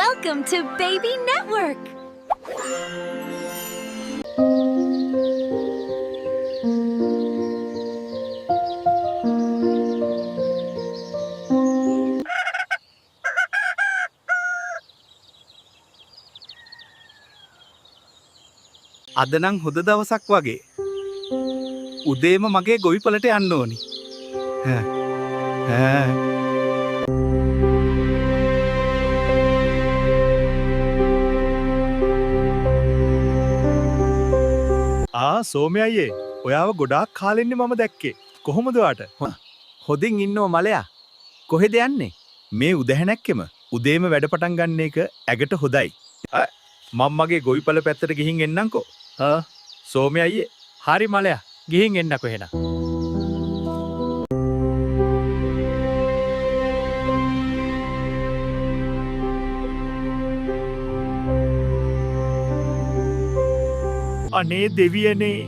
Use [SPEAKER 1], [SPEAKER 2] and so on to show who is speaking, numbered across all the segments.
[SPEAKER 1] Welcome to Baby Network.
[SPEAKER 2] අද නම් හොඳ දවසක් වගේ. උදේම මගේ ගොවිපලට යන්න ඕනි. සෝමය අයියේ, ඔයාව ගොඩාක් කාලෙන්නේ මම දැක්කේ. කොහොමද ඔයාට? හොදින් ඉන්නව මලයා. කොහෙද යන්නේ? මේ උදැහැණැක්කෙම උදේම වැඩ පටන් ගන්න එක ඇගට හොදයි. මම මගේ ගොවිපල පැත්තට ගිහින් එන්නම්කෝ. සෝමය අයියේ.
[SPEAKER 3] හරි මලයා, ගිහින් එන්නකෝ එහෙනම්.
[SPEAKER 2] අනේ දෙවියනේ,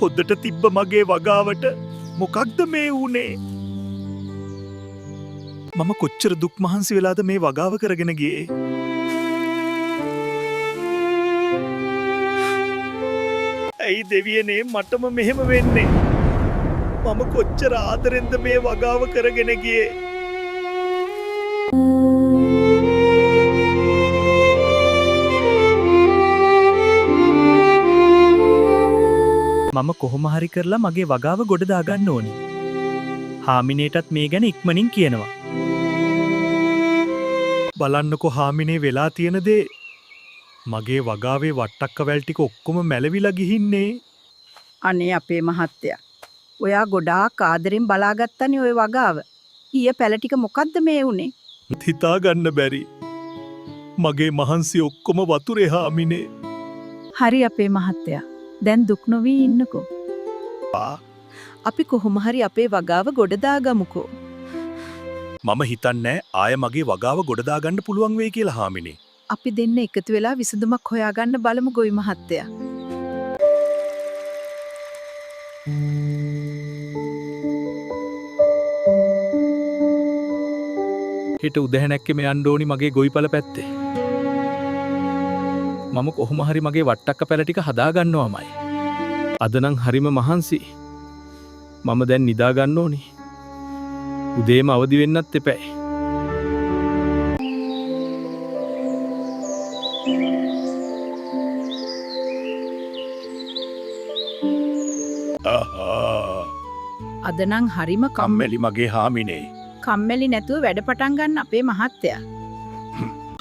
[SPEAKER 2] හොද්දට තිබ්බ මගේ වගාවට මොකක්ද මේ වුනේ? මම කොච්චර දුක් මහන්සි වෙලාද මේ වගාව කරගෙන ගියේ. ඇයි දෙවියනේ මටම මෙහෙම වෙන්නේ? මම කොච්චර ආදරෙන්ද මේ වගාව කරගෙන ගියේ. මම කොහොම හරි කරලා මගේ වගාව ගොඩ දාගන්න ඕනි. හාමිනේටත් මේ ගැන ඉක්මනින් කියනවා. බලන්නකෝ හාමිනේ, වෙලා තියෙන දේ. මගේ වගාවේ වට්ටක්ක වැල් ටික ඔක්කොම මැලවිලා ගිහින්නේ.
[SPEAKER 4] අනේ අපේ මහත්තයා, ඔයා ගොඩාක් ආදරෙන් බලාගත්තනේ ওই වගාව. ඊය පැල ටික මොකද්ද මේ උනේ?
[SPEAKER 2] හිතා ගන්න බැරි. මගේ මහන්සි ඔක්කොම වතුරේ හාමිනේ.
[SPEAKER 4] හරි අපේ මහත්තයා, දැන් දුක් නොවී ඉන්නකෝ. අපි කොහොම හරි අපේ වගාව ගොඩ දාගමුකෝ.
[SPEAKER 2] මම හිතන්නේ ආය මගේ වගාව ගොඩ දාගන්න පුළුවන් වෙයි කියලා හාමිනේ.
[SPEAKER 4] අපි දෙන්න එකතු වෙලා විසඳුමක් හොයාගන්න බලමු ගොවි මහත්තයා.
[SPEAKER 2] හෙට උදැහැණැක්කෙම යන්න ඕනි මගේ ගොවිපල පැත්තේ. මම කොහොම හරි මගේ වට්ටක්ක පැල ටික හදා ගන්නවාමයි. අද නම් හරිම මහන්සි. මම දැන් නිදා ගන්න ඕනි. උදේම අවදි වෙන්නත් එපැයි.
[SPEAKER 4] අද නම් හරිම
[SPEAKER 2] කම්මැලි මගේ හාමිනේ.
[SPEAKER 4] කම්මැලි නැතුව වැඩ පටන් ගන්න අපේ මහත්තයා.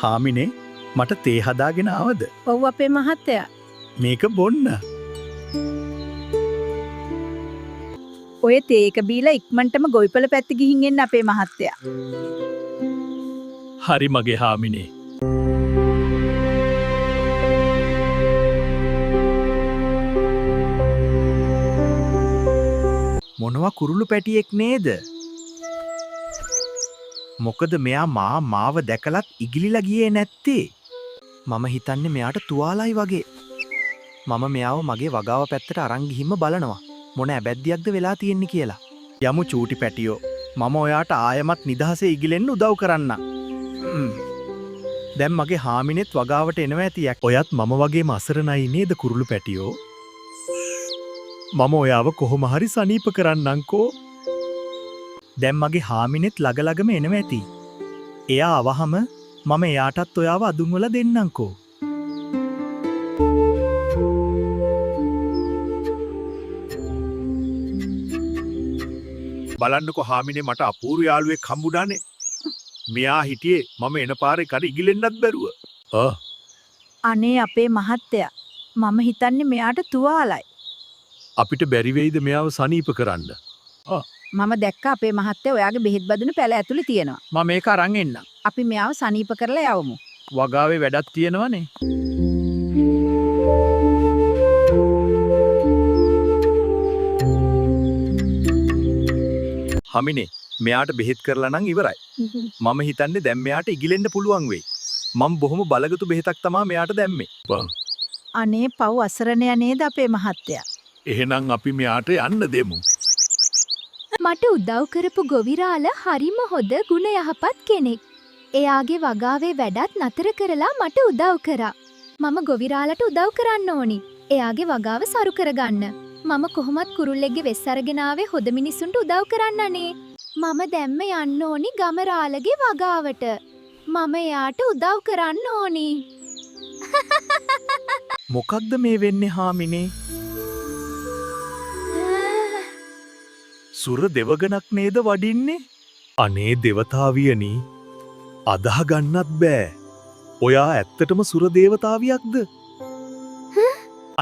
[SPEAKER 2] හාමිනේ, මට තේ හදාගෙන ආවද?
[SPEAKER 4] ඔව් අපේ මහත්තයා.
[SPEAKER 2] මේක බොන්න.
[SPEAKER 4] ඔය තේ එක බීලා ඉක්මනටම ගොවිපල පැත්ත ගිහින් එන්න අපේ මහත්තයා.
[SPEAKER 2] හරි මගේ හාමිනේ. මොනවා කුරුළු පැටියෙක් නේද? මොකද මෙයා මාව දැකලත් ඉගිලිලා ගියේ නැත්තේ? මම හිතන්නේ මෙයාට තුවාලයි වගේ. මම මෙයාව මගේ වගාව පැත්තට අරන් ගිහින්ම බලනවා. මොන ඇබැද්දියක්ද වෙලා තියෙන්නේ කියලා. යමු චූටි පැටියෝ. මම ඔයාට ආයමත් නිදහසේ ඉගිලෙන්න උදව් කරන්න. දැන් මගේ හාමිනෙත් වගාවට එනවා ඇති. ඔයත් මම වගේම අසරණයි නේද කුරුළු පැටියෝ? මම ඔයාව කොහොම හරි සනීප කරන්නම්කෝ. දැන් මගේ හාමිනෙත් ළඟ එනවා ඇති. එයා අවහම මම එයාටත් ඔයාව අදුන්වල දෙන්නම්කෝ. බලන්නකෝ හාමිනේ, මට අපූර්ව යාළුවෙක් හම්බුණානේ. මෙයා හිටියේ මම එන පාරේ කර ඉගිලෙන්නත් බැරුව.
[SPEAKER 4] අනේ අපේ මහත්තයා, මම හිතන්නේ මෙයාට තුවාලයි.
[SPEAKER 2] අපිට බැරි වෙයිද මෙයාව සනීප කරන්න?
[SPEAKER 4] මම දැක්කා අපේ මහත්තයා ඔයාගේ බෙහෙත් බදුන පැල ඇතුලේ තියෙනවා.
[SPEAKER 3] මම මේක අරන් එන්නම්.
[SPEAKER 4] අපි මෙයාව සනීප කරලා යවමු.
[SPEAKER 3] වගාවේ වැඩක් තියෙනවනේ.
[SPEAKER 2] හාමිනේ, මෙයාට බෙහෙත් කරලා නම් ඉවරයි. මම හිතන්නේ දැන් මෙයාට ඉගිලෙන්න පුළුවන් වෙයි. මම බොහොම බලගතු බෙහෙතක් තමයි මෙයාට දැම්මේ.
[SPEAKER 4] අනේ පව් අසරණයා නේද අපේ මහත්තයා.
[SPEAKER 2] එහෙනම් අපි මෙයාට යන්න දෙමු.
[SPEAKER 1] මට උදව් කරපු ගොවිරාල හරිම හොඳ ගුණ යහපත් කෙනෙක්. එයාගේ වගාවේ වැඩත් නතර කරලා මට උදව් කරා. මම ගොවිරාලට උදව් කරන්න ඕනි. එයාගේ වගාව සරු කරගන්න. මම කොහොමත් කුරුල්ලෙක්ගේ වෙස් අරගෙන ආවේ හොද මිනිස්සුන්ට උදව් කරන්නනේ. මම දැම්ම යන්න ඕනි ගමරාලගේ වගාවට. මම එයාට උදව් කරන්න ඕනි.
[SPEAKER 2] මොකක්ද මේ වෙන්නේ හාමිනේ? සුර දෙවගණක් නේද වඩින්නේ? අනේ දෙවතාවියනි, අදහ ගන්නත් බෑ. ඔයා ඇත්තටම සුර දේවතාවියක්ද?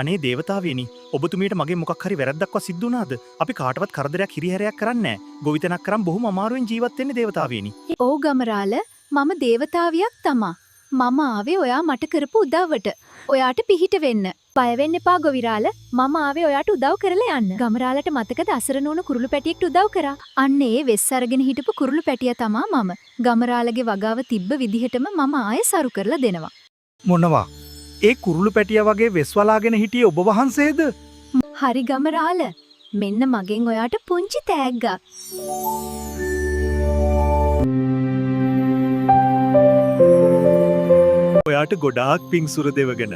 [SPEAKER 2] අනේ දේවතාවියනි, ඔබතුමීට මගේ මොකක් හරි වැරද්දක්වත් සිද්ධ වුණාද? අපි කාටවත් කරදරයක් හිරිහැරයක් කරන්නේ නැහැ. ගොවිතැනක් කරන් බොහොම අමාරුවෙන් ජීවත් වෙන්නේ දේවතාවියනි.
[SPEAKER 1] ඕ ගමරාල, මම දේවතාවියක් තමා. මම ආවේ ඔයා මට කරපු උදව්වට. ඔයාට පිහිට වෙන්න. බය වෙන්න එපා ගොවිරාල. මම ආවේ ඔයාට උදව් කරලා යන්න. ගමරාලට මතකද අසරණ වුණු කුරුළු පැටියෙක්ට උදව් කරා? අන්න ඒ වෙස් අරගෙන හිටපු කුරුළු පැටියා තමා මම. ගමරාලගේ වගාව තිබ්බ විදිහටම මම ආයෙ සරු කරලා දෙනවා.
[SPEAKER 2] මොනවා? ඒ කුරුළු පැටියා වගේ වෙස් වලාගෙන හිටියේ ඔබ වහන්සේද?
[SPEAKER 1] හරි ගමරාල. මෙන්න මගෙන් ඔයාට පුංචි තෑග්ගක්.
[SPEAKER 2] ඔයාට ගොඩාක් පිං සුර දෙවගෙන.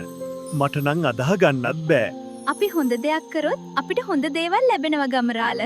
[SPEAKER 2] මට නම් අදහ ගන්නත් බෑ.
[SPEAKER 1] අපි හොඳ දෙයක් කරොත් අපිට හොඳ දේවල් ලැබෙනවා ගමරාල.